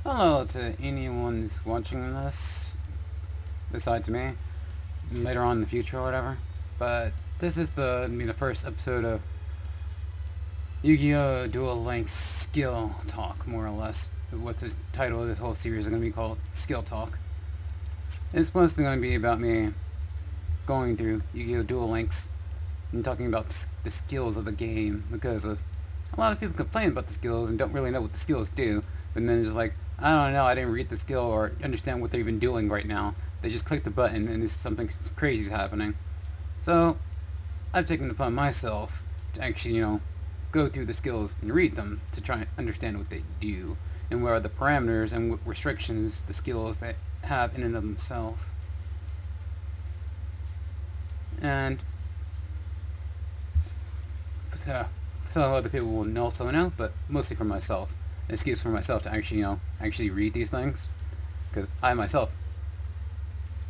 Hello to anyone who's watching this, besides me, later on in the future or whatever. But this is the first episode of Yu-Gi-Oh! Duel Links Skill Talk, more or less. What the title of this whole series is going to be called, Skill Talk. It's mostly going to be about me going through Yu-Gi-Oh! Duel Links and talking about the skills of the game, because a lot of people complain about the skills and don't really know what the skills do, and then just like, I don't know, I didn't read the skill or understand what they're even doing right now. They just click the button and something crazy is happening. So, I've taken it upon myself to actually, go through the skills and read them to try and understand what they do and what are the parameters and what restrictions the skills that have in and of themselves. And so, some other people will also know, but mostly for myself. An excuse for myself to actually read these things, because I myself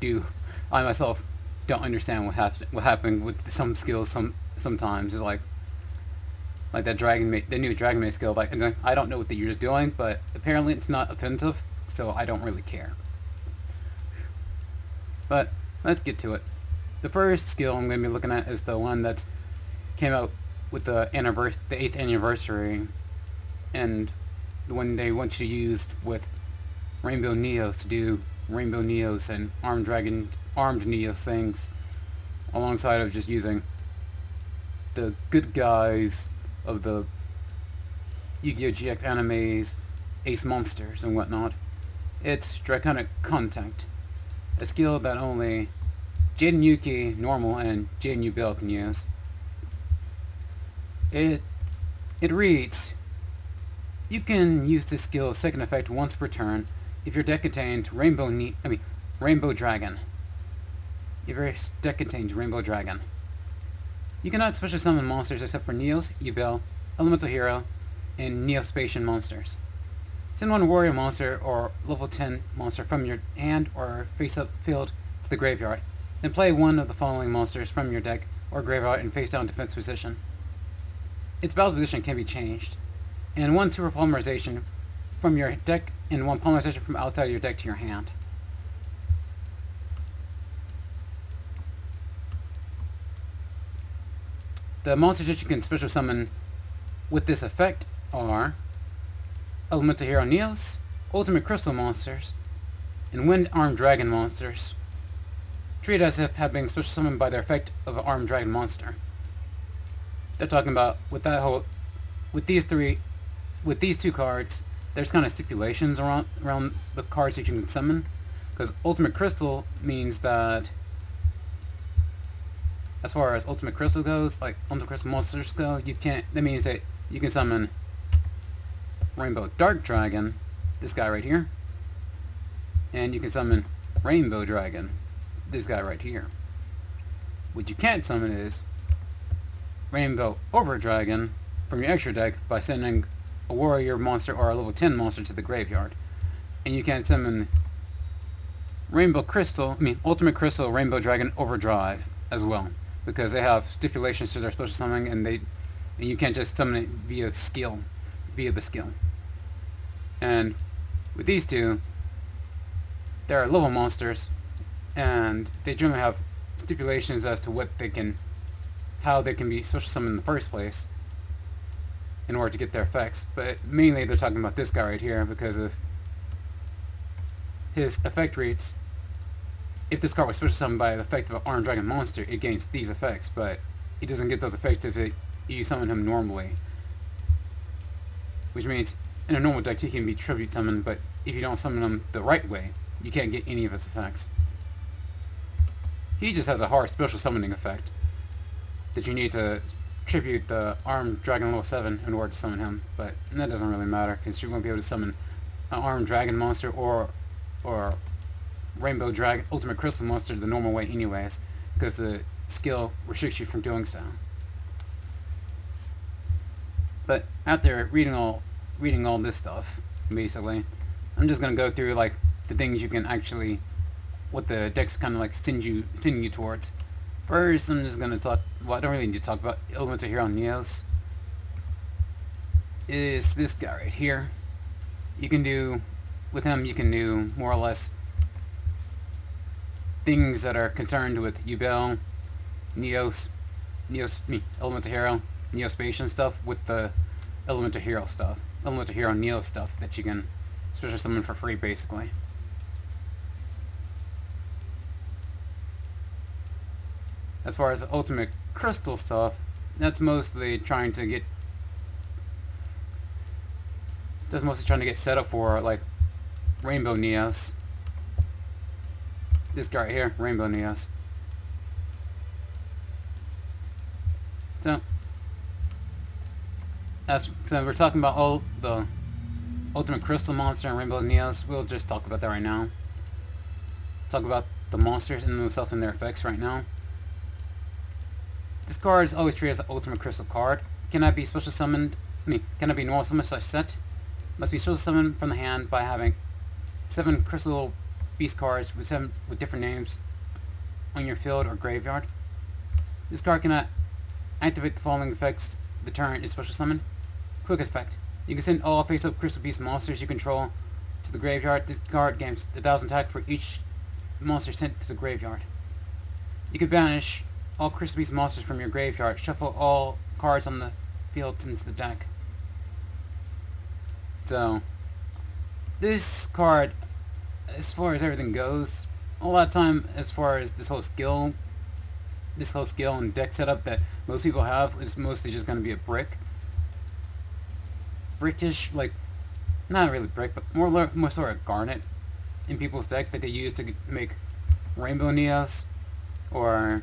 don't understand what happened with some skills. Sometimes it's like the new Dragon Maid skill. Like, I don't know what you're just doing, but apparently it's not offensive, so I don't really care. But let's get to it. The first skill I'm going to be looking at is the one that came out with the 8th anniversary, and the one they want you to use with Rainbow Neos to do Rainbow Neos and Armed Neos things, alongside of just using the good guys of the Yu-Gi-Oh! GX animes, Ace Monsters and whatnot. It's Dragonic Contact, a skill that only Jaden Yuki Normal and Jaden Ubel can use. It reads, you can use this skill's second effect once per turn if your deck contains Rainbow Dragon. If your deck contains Rainbow Dragon. You cannot special summon monsters except for Neos, Ubel, Elemental Hero, and Neospatian monsters. Send one warrior monster or level 10 monster from your hand or face-up field to the graveyard. Then play one of the following monsters from your deck or graveyard in face-down defense position. Its battle position can be changed. And one super polymerization from your deck and one polymerization from outside of your deck to your hand. The monsters that you can special summon with this effect are Elemental Hero Neos, Ultimate Crystal monsters, and Wind Armed Dragon monsters, treated as if having special summoned by their effect of an Armed Dragon monster. They're talking about with these two cards, there's kind of stipulations around the cards that you can summon, because Ultimate Crystal means that, as far as Ultimate Crystal goes, like Ultimate Crystal monsters go, that means that you can summon Rainbow Dark Dragon, this guy right here, and you can summon Rainbow Dragon, this guy right here. What you can't summon is Rainbow Over Dragon from your extra deck by sending a warrior monster or a level 10 monster to the graveyard. And you can't summon Ultimate Crystal Rainbow Dragon Overdrive as well, because they have stipulations to their special summoning, and you can't just summon it via the skill. And with these two, they are level monsters, and they generally have stipulations as to how they can be special summoned in the first place in order to get their effects. But mainly they're talking about this guy right here because of his effect rates. If this card was special summoned by the effect of an Armed Dragon monster, it gains these effects, but it doesn't get those effects if you summon him normally. Which means in a normal deck he can be tribute summoned, but if you don't summon him the right way, you can't get any of his effects. He just has a hard special summoning effect that you need to tribute the Armed Dragon level 7 in order to summon him, but that doesn't really matter because you won't be able to summon an Armed Dragon monster or Rainbow Dragon Ultimate Crystal monster the normal way anyways, because the skill restricts you from doing so. But after reading all this stuff, basically, I'm just gonna go through like the things you can actually, what the decks kind of like send you towards. First, I'm just gonna talk. Well, I don't really need to talk about Elemental Hero Neos. Is this guy right here? You can do with him you can do more or less things that are concerned with Ubel, Elemental Hero, Neospatian stuff with the Elemental Hero stuff. Elemental Hero Neo stuff that you can special summon for free, basically. As far as the Ultimate Crystal stuff, that's mostly trying to get set up for like Rainbow Neos. This guy right here, Rainbow Neos. So we're talking about all the Ultimate Crystal monster and Rainbow Neos. We'll just talk about that right now. Talk about the monsters and themselves and their effects right now. This card is always treated as an Ultimate Crystal card. Cannot be special summoned. Cannot be normal summoned / set. Must be special summoned from the hand by having 7 Crystal Beast cards with different names on your field or graveyard. This card cannot activate the following effects the turn is special summoned. Quick effect. You can send all face-up Crystal Beast monsters you control to the graveyard. This card gains 1,000 attack for each monster sent to the graveyard. You can banish all Crystal Beast monsters from your graveyard. Shuffle all cards on the field into the deck. So, this card, as far as everything goes, a lot of time as far as this whole skill and deck setup that most people have is mostly just going to be a brickish, like, not really brick, but more sort of garnet in people's deck that they use to make Rainbow Neos or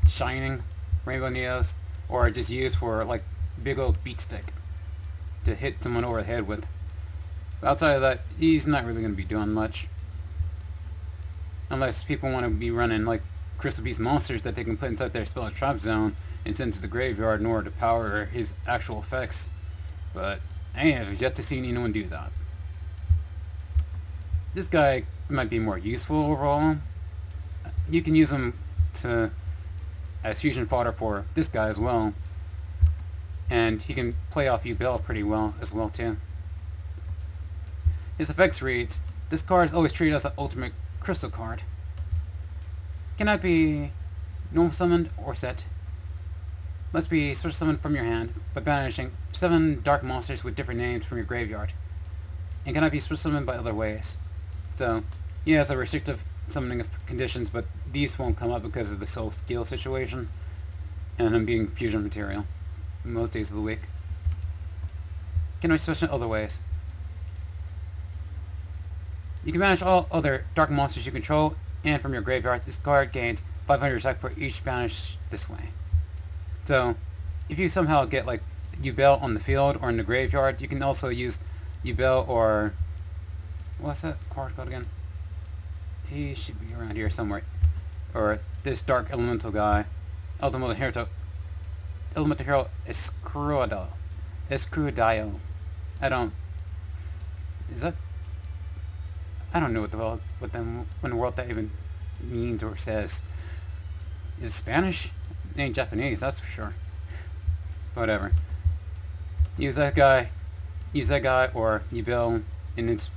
Shining Rainbow Neos, or just use for like big old beat stick to hit someone over the head with. But outside of that, he's not really going to be doing much. Unless people want to be running like Crystal Beast monsters that they can put inside their spell trap zone and send to the graveyard in order to power his actual effects. But I have yet to see anyone do that. This guy might be more useful overall. You can use him as fusion fodder for this guy as well. And he can play off Ubel pretty well as well too. His effects reads, this card is always treated as an Ultimate Crystal card. Cannot be normal summoned or set. Must be special summoned from your hand by banishing 7 dark monsters with different names from your graveyard. And cannot be special summoned by other ways. So, he has a restrictive summoning conditions, but these won't come up because of the soul skill situation and him being fusion material most days of the week. Can be special in other ways. You can banish all other dark monsters you control and from your graveyard. This card gains 500 attack for each banish this way. So, if you somehow get like Ubel on the field or in the graveyard, you can also use Ubel or what's that card called again? He should be around here somewhere. Or this dark elemental guy, Elemental Hero Escrudo. I don't know what the world that even means or says. Is it Spanish? It ain't Japanese, that's for sure. Whatever. Use that guy or Ubel in its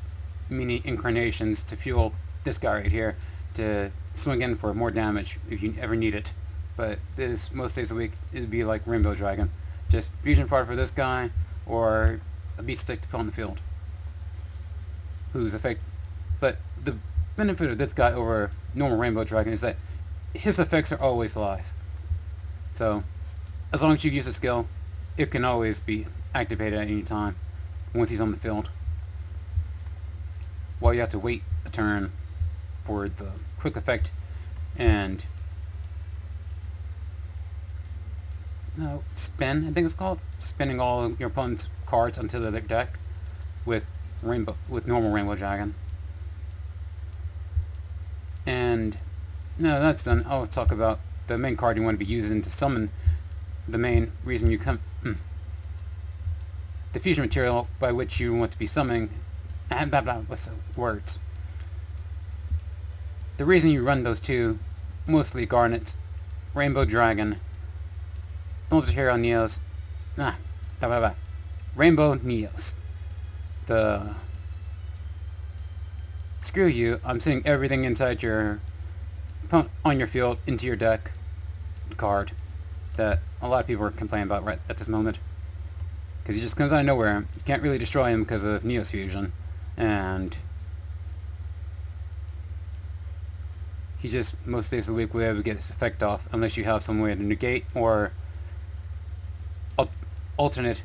mini incarnations to fuel this guy right here to swing in for more damage if you ever need it. But this, most days a week, it'd be like Rainbow Dragon. Just fusion fodder for this guy, or a beat stick to put on the field. But the benefit of this guy over normal Rainbow Dragon is that his effects are always live. So, as long as you use a skill, it can always be activated at any time once he's on the field. While you have to wait a turn for the quick effect and spin, I think it's called, spinning all your opponent's cards onto their deck with normal Rainbow Dragon. And now that's done, I'll talk about the main card you want to be using to summon the main reason you come the fusion material by which you want to be summoning and blah blah, what's the words? The reason you run those two, mostly Garnet, Rainbow Dragon, Elemental Hero Neos, Rainbow Neos. The screw you, I'm sending everything inside your on your field into your deck card that a lot of people are complaining about right at this moment. Because he just comes out of nowhere. You can't really destroy him because of Neos Fusion. And he just, most days of the week, will be able to get his effect off unless you have some way to negate or alternate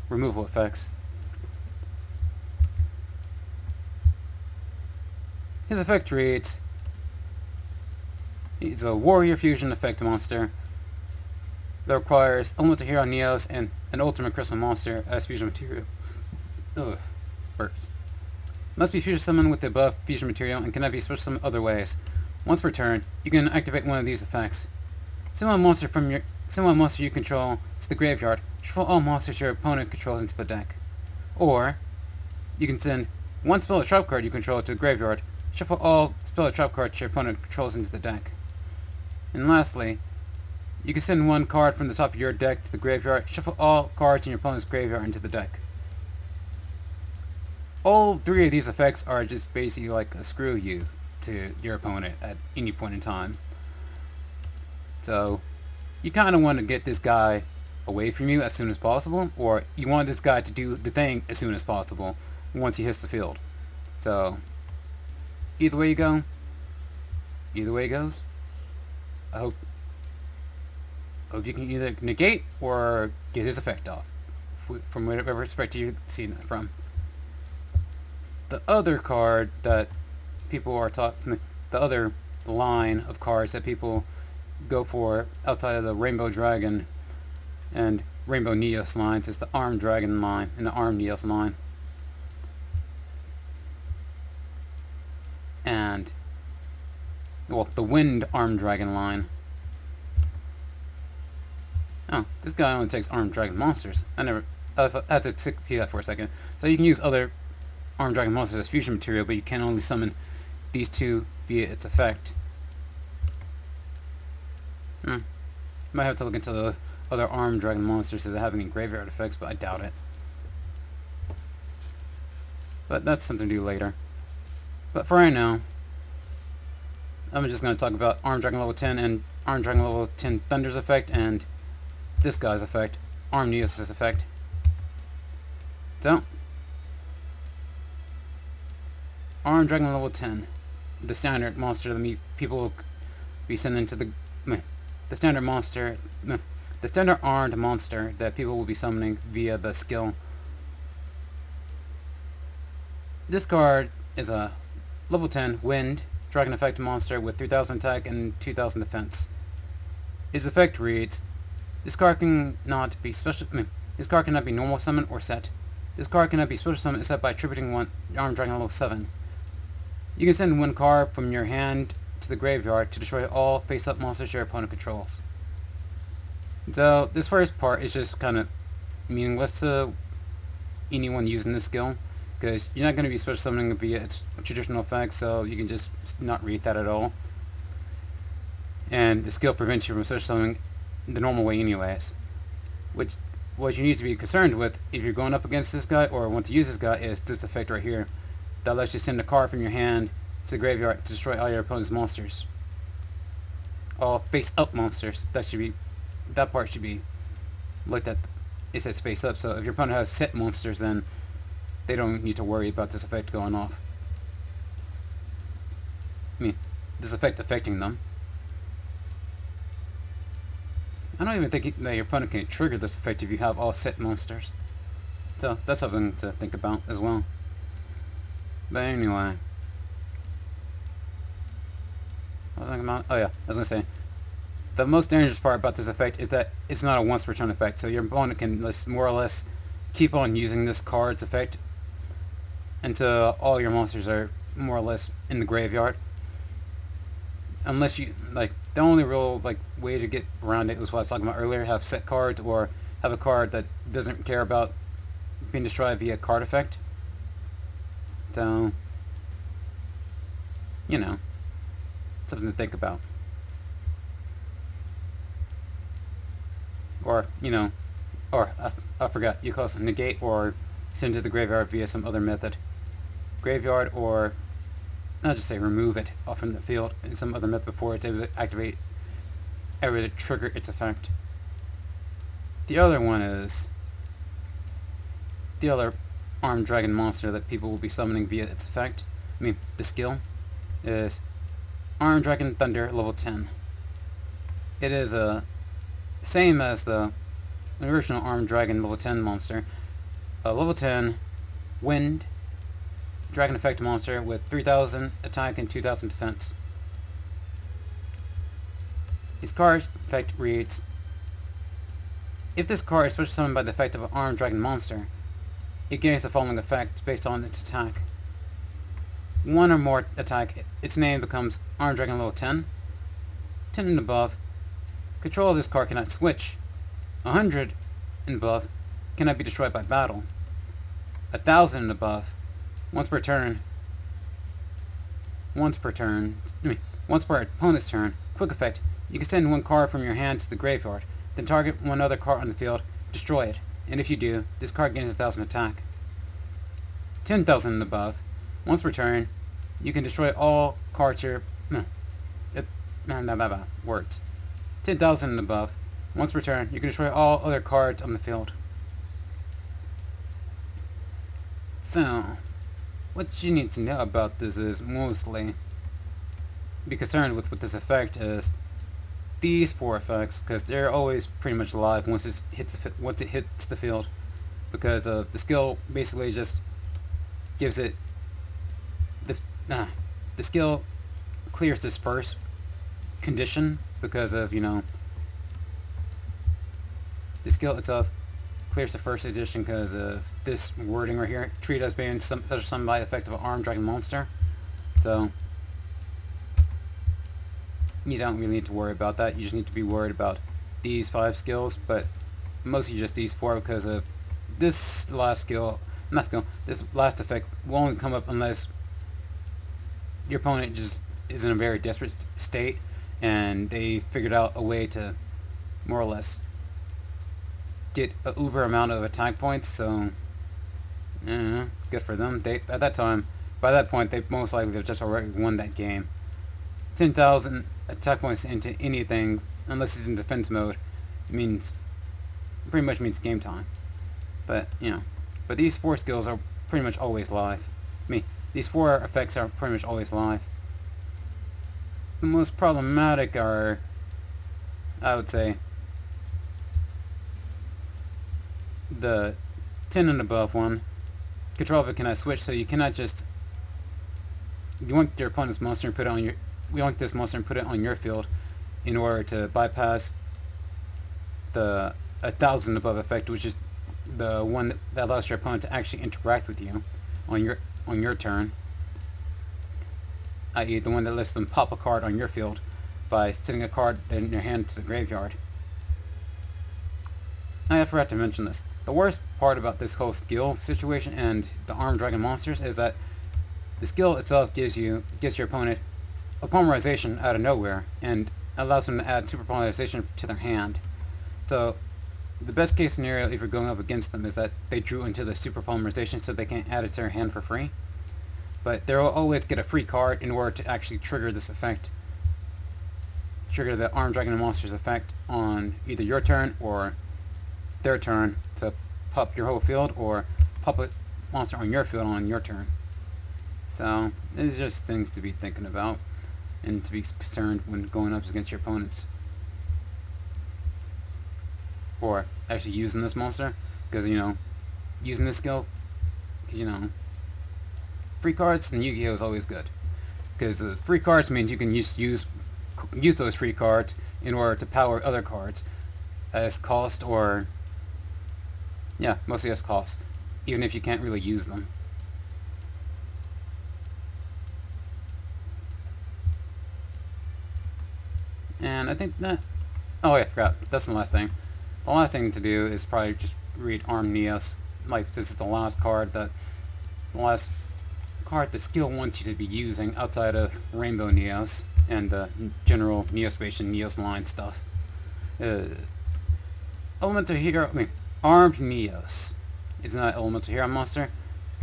removal effects. His effect reads, he's a Warrior Fusion effect monster that requires Elemental Hero Neos and an Ultimate Crystal monster as fusion material. Ugh, burps. Must be fusion summoned with the above fusion material and cannot be special summoned other ways. Once per turn, you can activate one of these effects. Send one monster you control to the graveyard. Shuffle all monsters your opponent controls into the deck. Or, you can send one spell or trap card you control to the graveyard. Shuffle all spell or trap cards your opponent controls into the deck. And lastly, you can send one card from the top of your deck to the graveyard. Shuffle all cards in your opponent's graveyard into the deck. All three of these effects are just basically like a screw you to your opponent at any point in time. So, you kind of want to get this guy away from you as soon as possible, or you want this guy to do the thing as soon as possible once he hits the field. So, either way you go, either way it goes, I hope you can either negate or get his effect off from whatever perspective you're seeing that from. The other card that people are talking, the other line of cards that people go for outside of the Rainbow Dragon and Rainbow Neos lines is the Armed Dragon line and the Armed Neos line. And, well, the Wind Armed Dragon line. Oh, this guy only takes Armed Dragon monsters. I had to see that for a second. So you can use other Armed Dragon monsters as fusion material, but you can only summon these two via its effect. Might have to look into the other Armed Dragon monsters that have any graveyard effects, but I doubt it. But that's something to do later. But for right now, I'm just going to talk about Armed Dragon level 10 and Armed Dragon level 10 Thunder's effect and this guy's effect, Armed Neos' effect. So, Armed Dragon level 10, the standard monster that people will be sending to the standard monster, the standard armed monster that people will be summoning via the skill. This card is a level 10 Wind Dragon effect monster with 3000 attack and 2000 defense. His effect reads, this card cannot be this card cannot be normal summon or set. This card cannot be special summon except by attributing one Armed Dragon level 7. You can send one card from your hand to the graveyard to destroy all face-up monsters your opponent controls. So this first part is just kind of meaningless to anyone using this skill, because you're not going to be special summoning via its traditional effects, so you can just not read that at all. And the skill prevents you from special summoning the normal way anyways. What you need to be concerned with if you're going up against this guy or want to use this guy is this effect right here. That lets you send a card from your hand to the graveyard to destroy all your opponent's monsters. All face-up monsters. That part should be looked at. It says face-up, so if your opponent has set monsters, then they don't need to worry about this effect going off. I mean, this effect affecting them. I don't even think that your opponent can trigger this effect if you have all set monsters. So, that's something to think about as well. But anyway. What was I talking about? Oh yeah, I was going to say. The most dangerous part about this effect is that it's not a once per turn effect, so your opponent can more or less keep on using this card's effect until all your monsters are more or less in the graveyard. Unless you, the only real, way to get around it was what I was talking about earlier, have set cards or have a card that doesn't care about being destroyed via card effect. So, something to think about. Or, I forgot, you call it negate or send to the graveyard via some other method. Graveyard or I'll just say remove it off from the field in some other method before it's able to activate, able to trigger its effect. The other one is the other armed dragon monster that people will be summoning via its effect. The skill is Armed Dragon Thunder level 10. It is same as the original Armed Dragon level 10 monster. A level 10 Wind Dragon effect monster with 3000 attack and 2000 defense. His card effect reads, if this card is special summoned by the effect of an Armed Dragon monster, it gains the following effect based on its attack. 1 or more attack, its name becomes Armed Dragon level 10. 10 and above, control of this card cannot switch. 100 and above, cannot be destroyed by battle. 1000 and above, once per opponent's turn, quick effect, you can send one card from your hand to the graveyard, then target one other card on the field, destroy it, and if you do, this card gains 1000 attack. 10,000 and above, once per turn, you can destroy all cards words. 10,000 and above, once per turn, you can destroy all other cards on the field. So, what you need to know about this is mostly be concerned with this effect is these 4 effects, because they're always pretty much alive once it hits the field, because of the skill basically just gives it the skill clears this first condition because of, the skill itself clears the first edition because of this wording right here. Treat as being summoned by the effect of an Armed Dragon monster. So you don't really need to worry about that. You just need to be worried about these 5 skills, but mostly just these 4 because of this last this last effect will only come up unless your opponent just is in a very desperate state and they figured out a way to more or less get an uber amount of attack points. So good for them. By that point they most likely have just already won that game. 10,000 attack points into anything unless it's in defense mode pretty much means game time. But but these 4 skills are pretty much always live. These 4 effects are pretty much always live. The most problematic are, I would say, the 10 and above one. Control of it cannot switch, so you cannot just yoink your opponent's monster and put it on your yoink this monster and put it on your field in order to bypass the 1000 above effect, which is the one that allows your opponent to actually interact with you on your turn, i.e. the one that lets them pop a card on your field by sending a card in your hand to the graveyard. I forgot to mention this. The worst part about this whole skill situation and the Armed Dragon monsters is that the skill itself gives your opponent a polymerization out of nowhere and allows them to add super polymerization to their hand. So the best case scenario if you're going up against them is that they drew into the super polymerization so they can't add it to their hand for free. But they'll always get a free card in order to actually trigger this effect. Trigger the Armed Dragon monster's effect on either your turn or their turn to pop your whole field or pop a monster on your field on your turn. So these are just things to be thinking about and to be concerned when going up against your opponents. Or actually using this monster, because using this skill, free cards in Yu-Gi-Oh is always good, because free cards means you can use those free cards in order to power other cards as cost, or mostly as cost, even if you can't really use them. And I think that, I forgot, that's the last thing. The last thing to do is probably just read Armed Neos. This is the last card the skill wants you to be using outside of Rainbow Neos and the general Neospatian Neos line stuff. Elemental Hero, Armed Neos. It's not an Elemental Hero monster.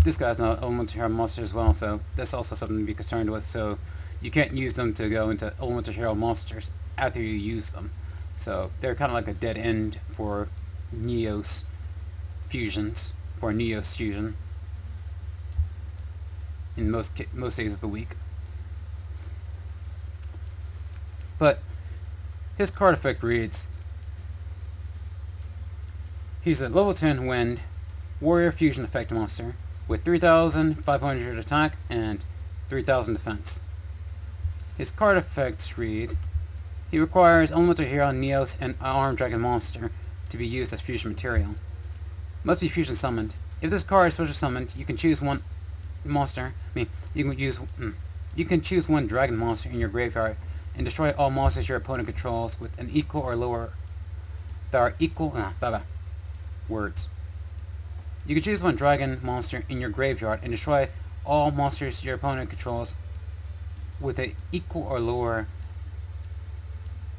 this guy's not elemental hero monster as well, so that's also something to be concerned with. So you can't use them to go into elemental hero monsters after you use them. So they're kind of like a dead end for Neos fusions, for Neos fusion in most days of the week. But his card effect reads, he's a level 10 Wind Warrior Fusion Effect monster with 3,500 attack and 3,000 defense. His card effects read, he requires Elemental Hero, Neos, and Armed Dragon monster to be used as fusion material. Must be fusion summoned. If this card is special summoned, you can choose one monster. You can choose one dragon monster in your graveyard and destroy all monsters your opponent controls with an equal or lower that are equal words. You can choose one dragon monster in your graveyard and destroy all monsters your opponent controls with an equal or lower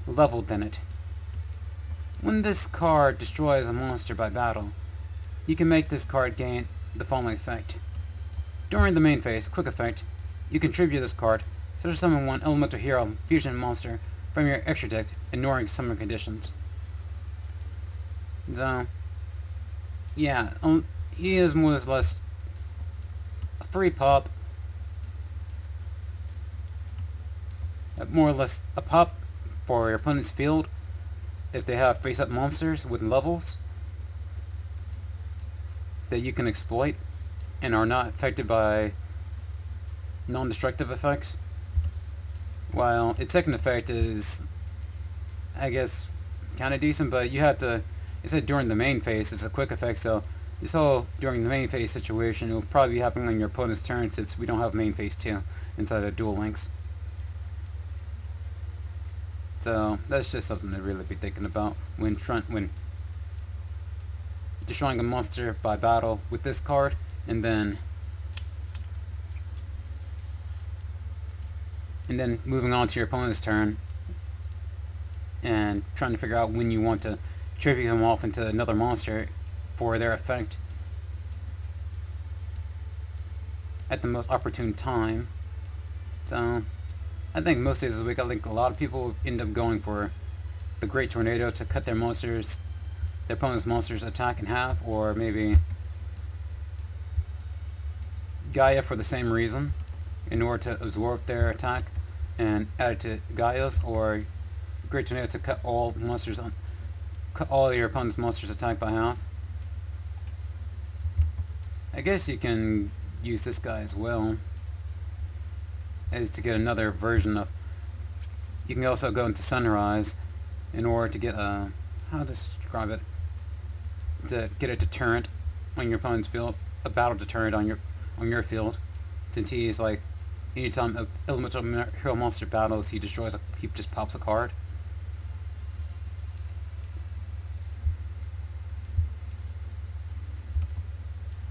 level than it. When this card destroys a monster by battle, you can make this card gain the following effect. During the main phase, quick effect, you contribute this card, such as summon one elemental hero fusion monster from your extra deck, ignoring summon conditions. So, yeah, he is more or less a free pop, more or less a pop for your opponent's field if they have face-up monsters with levels that you can exploit and are not affected by non-destructive effects. While its second effect is, I guess, kind of decent, but you have to, it said during the main phase, it's a quick effect, so this whole during the main phase situation, it will probably be happening on your opponent's turn since we don't have main phase 2 inside of Duel Links. So that's just something to really be thinking about when destroying a monster by battle with this card, and then moving on to your opponent's turn and trying to figure out when you want to tribute him off into another monster for their effect at the most opportune time. So I think most days of the week, I think a lot of people end up going for the Great Tornado to cut their opponent's monsters' attack in half, or maybe Gaia for the same reason, in order to absorb their attack and add it to Gaia's, or Great Tornado to cut all your opponent's monsters' attack by half. I guess you can use this guy as well, as to get another version of. You can also go into Sunrise in order to get a, how to describe it, to get a deterrent on your opponent's field, a battle deterrent on your field, since he is like, anytime an elemental hero monster battles, he just pops a card.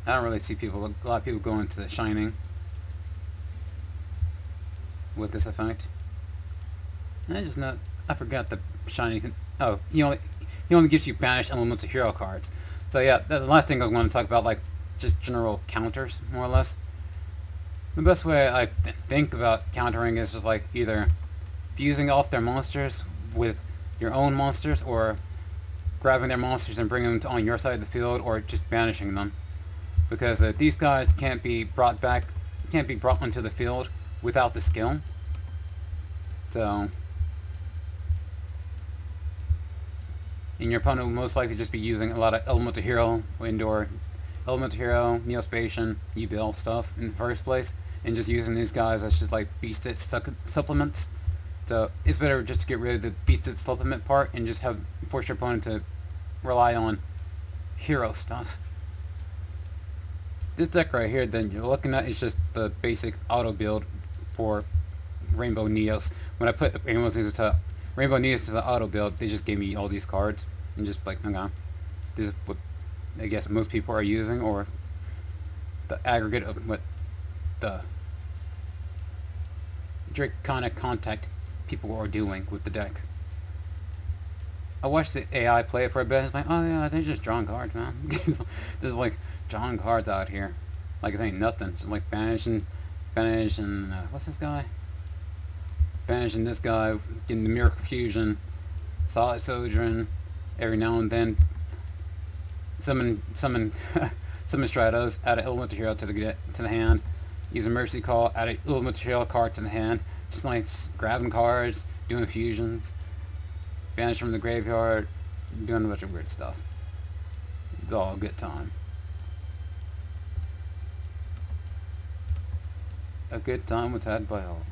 I don't really see a lot of people going to Shining with this effect. I forgot the Shining. Oh, he only gives you banished elemental hero cards. So yeah, the last thing I was going to talk about, like just general counters, more or less. The best way I think about countering is just like either fusing off their monsters with your own monsters, or grabbing their monsters and bringing them on your side of the field, or just banishing them. Because these guys can't be brought onto the field without the skill. So, and your opponent will most likely just be using a lot of elemental hero, Neospatian, Ubil stuff in the first place, and just using these guys as just like beast supplements. So it's better just to get rid of the beast supplement part and just force your opponent to rely on hero stuff. This deck right here that you're looking at is just the basic auto build for Rainbow Neos. When I put Rainbow Neos to the auto build, they just gave me all these cards and just like, okay, this is what I guess most people are using, or the aggregate of what the Draconic Contact people are doing with the deck. I watched the AI play it for a bit, and it's like, oh yeah, they're just drawing cards, man. There's like drawing cards out here. like it ain't nothing. Just like banishing, what's this guy? Banishing this guy, getting the Miracle Fusion, Solid Sojourn, every now and then. Summon Stratos, add an Elemental Hero to the hand. Use a Mercy Call, add an Elemental Hero card to the hand. Just like grabbing cards, doing fusions, banish from the graveyard, doing a bunch of weird stuff. It's all a good time. A good time was had by all.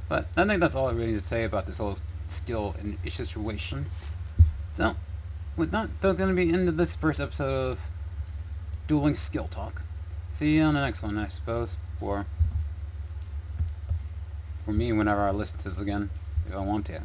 But I think that's all I really need to say about this whole skill and situation. So, with that, that's going to be the end of this first episode of Duel Links Skill Talk. See you on the next one, I suppose. Or for me, whenever I listen to this again, if I want to.